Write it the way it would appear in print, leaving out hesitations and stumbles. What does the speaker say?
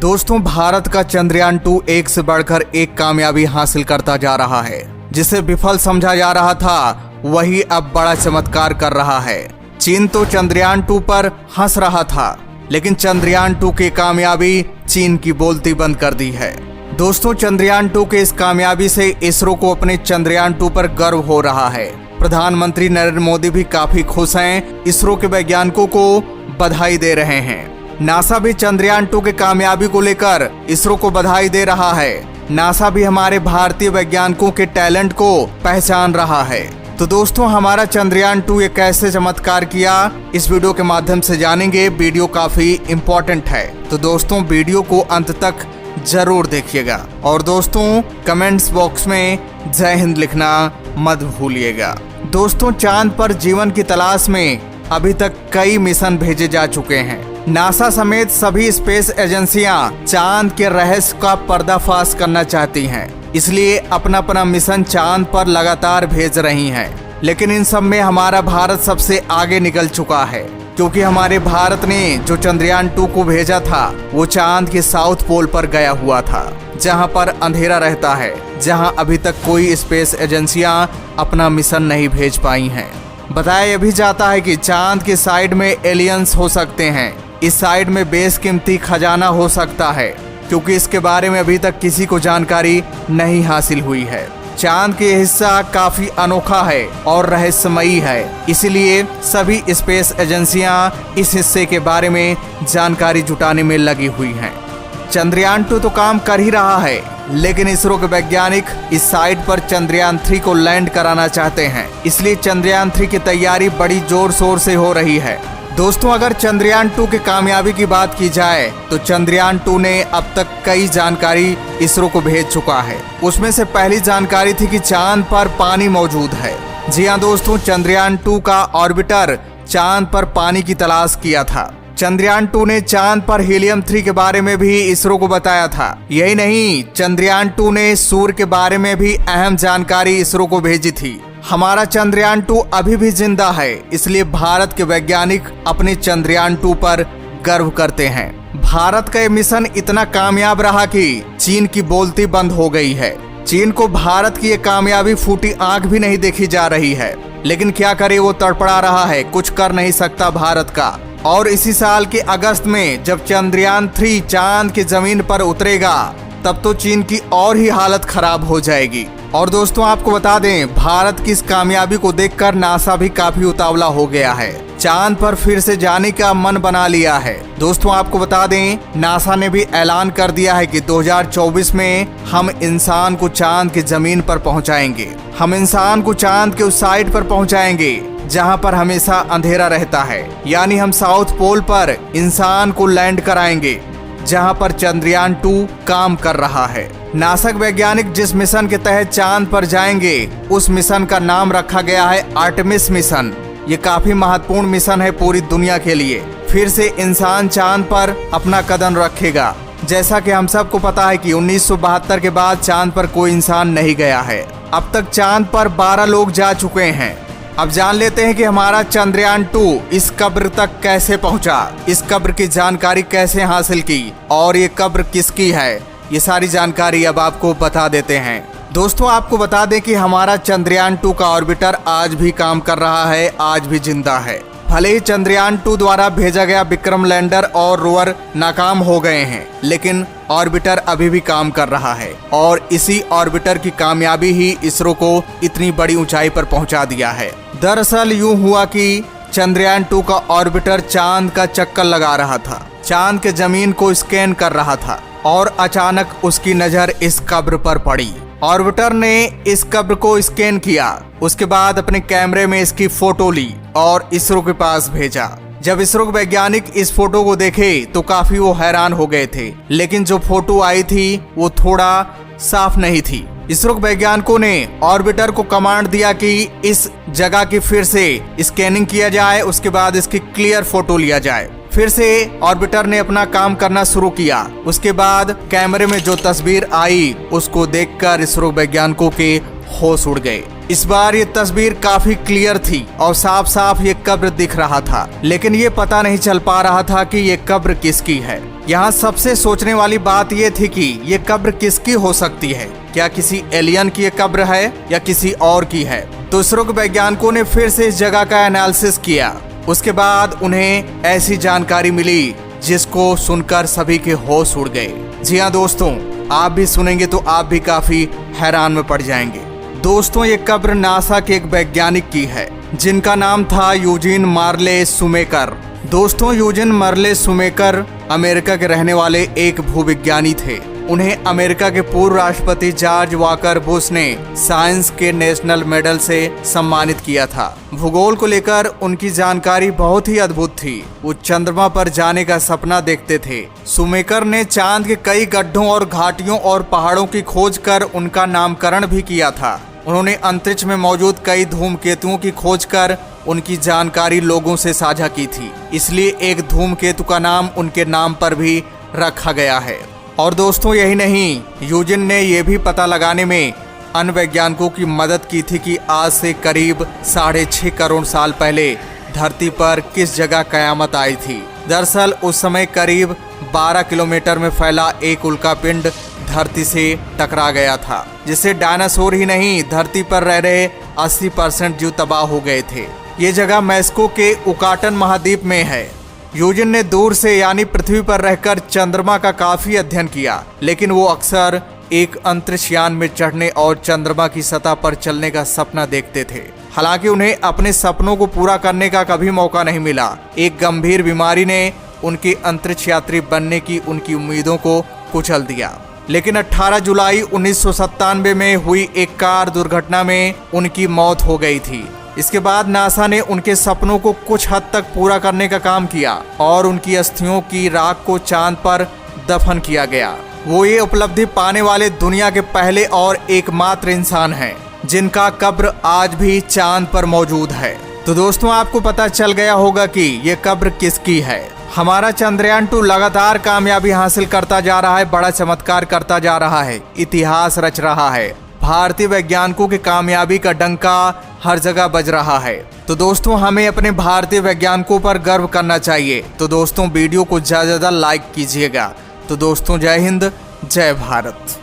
दोस्तों, भारत का चंद्रयान 2 एक से बढ़कर एक कामयाबी हासिल करता जा रहा है। जिसे विफल समझा जा रहा था वही अब बड़ा चमत्कार कर रहा है। चीन तो चंद्रयान 2 पर हंस रहा था, लेकिन चंद्रयान 2 की कामयाबी चीन की बोलती बंद कर दी है। दोस्तों, चंद्रयान 2 के इस कामयाबी से इसरो को अपने चंद्रयान 2 पर गर्व हो रहा है। प्रधानमंत्री नरेंद्र मोदी भी काफी खुश हैं। इसरो के वैज्ञानिकों को बधाई दे रहे हैं। नासा भी चंद्रयान 2 के कामयाबी को लेकर इसरो को बधाई दे रहा है। नासा भी हमारे भारतीय वैज्ञानिकों के टैलेंट को पहचान रहा है। तो दोस्तों, हमारा चंद्रयान 2 ये कैसे चमत्कार किया, इस वीडियो के माध्यम से जानेंगे। वीडियो काफी इम्पोर्टेंट है, तो दोस्तों वीडियो को अंत तक जरूर देखिएगा। और दोस्तों, कमेंट्स बॉक्स में जय हिंद लिखना मत भूलिएगा। दोस्तों, चांद पर जीवन की तलाश में अभी तक कई मिशन भेजे जा चुके हैं। नासा समेत सभी स्पेस एजेंसियां चांद के रहस्य का पर्दाफाश करना चाहती हैं, इसलिए अपना अपना मिशन चांद पर लगातार भेज रही हैं। लेकिन इन सब में हमारा भारत सबसे आगे निकल चुका है, क्योंकि हमारे भारत ने जो चंद्रयान 2 को भेजा था वो चांद के साउथ पोल पर गया हुआ था, जहां पर अंधेरा रहता है, जहां अभी तक कोई स्पेस एजेंसियां अपना मिशन नहीं भेज पाई हैं। बताया भी जाता है कि चांद के साइड में एलियंस हो सकते हैं, इस साइड में बेशकीमती खजाना हो सकता है, क्योंकि इसके बारे में अभी तक किसी को जानकारी नहीं हासिल हुई है। चांद के हिस्सा काफी अनोखा है और रहस्यमयी है, इसलिए सभी स्पेस एजेंसियां इस हिस्से के बारे में जानकारी जुटाने में लगी हुई हैं। चंद्रयान 2 तो काम कर ही रहा है, लेकिन इसरो के वैज्ञानिक इस साइट पर चंद्रयान 3 को लैंड कराना चाहते हैं, इसलिए चंद्रयान 3 की तैयारी बड़ी जोर शोर से हो रही है। दोस्तों, अगर चंद्रयान 2 की कामयाबी की बात की जाए तो चंद्रयान 2 ने अब तक कई जानकारी इसरो को भेज चुका है। उसमें से पहली जानकारी थी कि चांद पर पानी मौजूद है। जी हाँ दोस्तों, चंद्रयान 2 का ऑर्बिटर चांद पर पानी की तलाश किया था। चंद्रयान 2 ने चांद पर हीलियम 3 के बारे में भी इसरो को बताया था। यही नहीं, चंद्रयान 2 ने सूर्य के बारे में भी अहम जानकारी इसरो को भेजी थी। हमारा चंद्रयान 2 अभी भी जिंदा है, इसलिए भारत के वैज्ञानिक अपने चंद्रयान 2 पर गर्व करते हैं। भारत का ये मिशन इतना कामयाब रहा कि चीन की बोलती बंद हो गई है। चीन को भारत की ये कामयाबी फूटी आंख भी नहीं देखी जा रही है, लेकिन क्या करे, वो तड़पड़ा रहा है, कुछ कर नहीं सकता भारत का। और इसी साल के अगस्त में जब चंद्रयान 3 चांद की जमीन पर उतरेगा, तब तो चीन की और ही हालत खराब हो जाएगी। और दोस्तों, आपको बता दें, भारत की इस कामयाबी को देखकर नासा भी काफी उतावला हो गया है। चांद पर फिर से जाने का मन बना लिया है। दोस्तों, आपको बता दें, नासा ने भी ऐलान कर दिया है कि 2024 में हम इंसान को चांद की जमीन पर पहुंचाएंगे। हम इंसान को चांद के उस साइड पर पहुंचाएंगे जहां पर हमेशा अंधेरा रहता है, यानी हम साउथ पोल पर इंसान को लैंड कराएंगे, जहां पर चंद्रयान 2 काम कर रहा है। नासा वैज्ञानिक जिस मिशन के तहत चांद पर जाएंगे, उस मिशन का नाम रखा गया है आर्टेमिस मिशन। ये काफी महत्वपूर्ण मिशन है पूरी दुनिया के लिए। फिर से इंसान चांद पर अपना कदम रखेगा। जैसा कि हम सबको पता है कि 1972 के बाद चांद पर कोई इंसान नहीं गया है। अब तक चांद पर 12 लोग जा चुके हैं। अब जान लेते हैं कि हमारा चंद्रयान 2 इस कब्र तक कैसे पहुंचा, इस कब्र की जानकारी कैसे हासिल की और ये कब्र किसकी है, ये सारी जानकारी अब आपको बता देते हैं। दोस्तों, आपको बता दें कि हमारा चंद्रयान 2 का ऑर्बिटर आज भी काम कर रहा है, आज भी जिंदा है। भले ही चंद्रयान 2 द्वारा भेजा गया विक्रम लैंडर और रोवर नाकाम हो गए हैं, लेकिन ऑर्बिटर अभी भी काम कर रहा है। और इसी ऑर्बिटर की कामयाबी ही इसरो को इतनी बड़ी ऊंचाई पर पहुंचा दिया है। दरअसल यूं हुआ कि चंद्रयान 2 का ऑर्बिटर चांद का चक्कर लगा रहा था, चांद के जमीन को स्कैन कर रहा था, और अचानक उसकी नजर इस कब्र पर पड़ी। ऑर्बिटर ने इस कब्र को स्कैन किया, उसके बाद अपने कैमरे में इसकी फोटो ली और इसरो के पास भेजा। जब इसरो के वैज्ञानिक इस फोटो को देखे तो काफी वो हैरान हो गए थे, लेकिन जो फोटो आई थी वो थोड़ा साफ नहीं थी। इसरो के वैज्ञानिकों ने ऑर्बिटर को कमांड दिया कि इस जगह की फिर से स्कैनिंग किया जाए, उसके बाद इसकी क्लियर फोटो लिया जाए। फिर से ऑर्बिटर ने अपना काम करना शुरू किया। उसके बाद कैमरे में जो तस्वीर आई उसको देखकर इसरो वैज्ञानिकों के होश उड़ गए। इस बार ये तस्वीर काफी क्लियर थी और साफ साफ ये कब्र दिख रहा था, लेकिन ये पता नहीं चल पा रहा था कि ये कब्र किसकी है। यहाँ सबसे सोचने वाली बात ये थी कि ये कब्र किसकी हो सकती है। क्या किसी एलियन की ये कब्र है या किसी और की है? तो इसरो के वैज्ञानिकों ने फिर से इस जगह का एनालिसिस किया। उसके बाद उन्हें ऐसी जानकारी मिली जिसको सुनकर सभी के होश उड़ गए। जी हाँ दोस्तों, आप भी सुनेंगे तो आप भी काफी हैरान में पड़ जाएंगे। दोस्तों, ये कब्र नासा के एक वैज्ञानिक की है जिनका नाम था यूजीन मार्ले शुमेकर। दोस्तों, यूजीन मार्ले शुमेकर अमेरिका के रहने वाले एक भूविज्ञानी थे। उन्हें अमेरिका के पूर्व राष्ट्रपति जॉर्ज वॉकर बुश ने साइंस के नेशनल मेडल से सम्मानित किया था। भूगोल को लेकर उनकी जानकारी बहुत ही अद्भुत थी। वो चंद्रमा पर जाने का सपना देखते थे। शुमेकर ने चांद के कई गड्ढों और घाटियों और पहाड़ों की खोज कर उनका नामकरण भी किया था। उन्होंने अंतरिक्ष में मौजूद कई धूमकेतुओं की खोज कर उनकी जानकारी लोगों से साझा की थी। इसलिए एक धूमकेतु का नाम उनके नाम पर भी रखा गया है। और दोस्तों, यही नहीं, यूजिन ने यह भी पता लगाने में अन्य वैज्ञानिकों की मदद की थी कि आज से करीब 6.5 करोड़ साल पहले धरती पर किस जगह कयामत आई थी। दरअसल उस समय करीब 12 किलोमीटर में फैला एक उल्कापिंड धरती से टकरा गया था, जिससे डायनासोर ही नहीं, धरती पर रह रहे 80% जीव तबाह हो गए थे। ये जगह मैक्सिको के युकाटन महाद्वीप में है। यूजिन ने दूर से यानी पृथ्वी पर रहकर चंद्रमा का काफी अध्ययन किया, लेकिन वो अक्सर एक अंतरिक्ष यान में चढ़ने और चंद्रमा की सतह पर चलने का सपना देखते थे। हालांकि उन्हें अपने सपनों को पूरा करने का कभी मौका नहीं मिला। एक गंभीर बीमारी ने उनके अंतरिक्ष यात्री बनने की उनकी उम्मीदों को कुचल दिया। लेकिन 18 जुलाई 1997 में हुई एक कार दुर्घटना में उनकी मौत हो गई थी। इसके बाद नासा ने उनके सपनों को कुछ हद तक पूरा करने का काम किया और उनकी अस्थियों की राख को चांद पर दफन किया गया। वो ये उपलब्धि पाने वाले दुनिया के पहले और एकमात्र इंसान हैं जिनका कब्र आज भी चांद पर मौजूद है। तो दोस्तों, आपको पता चल गया होगा कि ये कब्र किसकी है। हमारा चंद्रयान 2 लगातार कामयाबी हासिल करता जा रहा है, बड़ा चमत्कार करता जा रहा है, इतिहास रच रहा है। भारतीय वैज्ञानिकों की कामयाबी का डंका हर जगह बज रहा है। तो दोस्तों, हमें अपने भारतीय वैज्ञानिकों पर गर्व करना चाहिए। तो दोस्तों, वीडियो को ज्यादा लाइक कीजिएगा। तो दोस्तों, जय हिंद, जय भारत।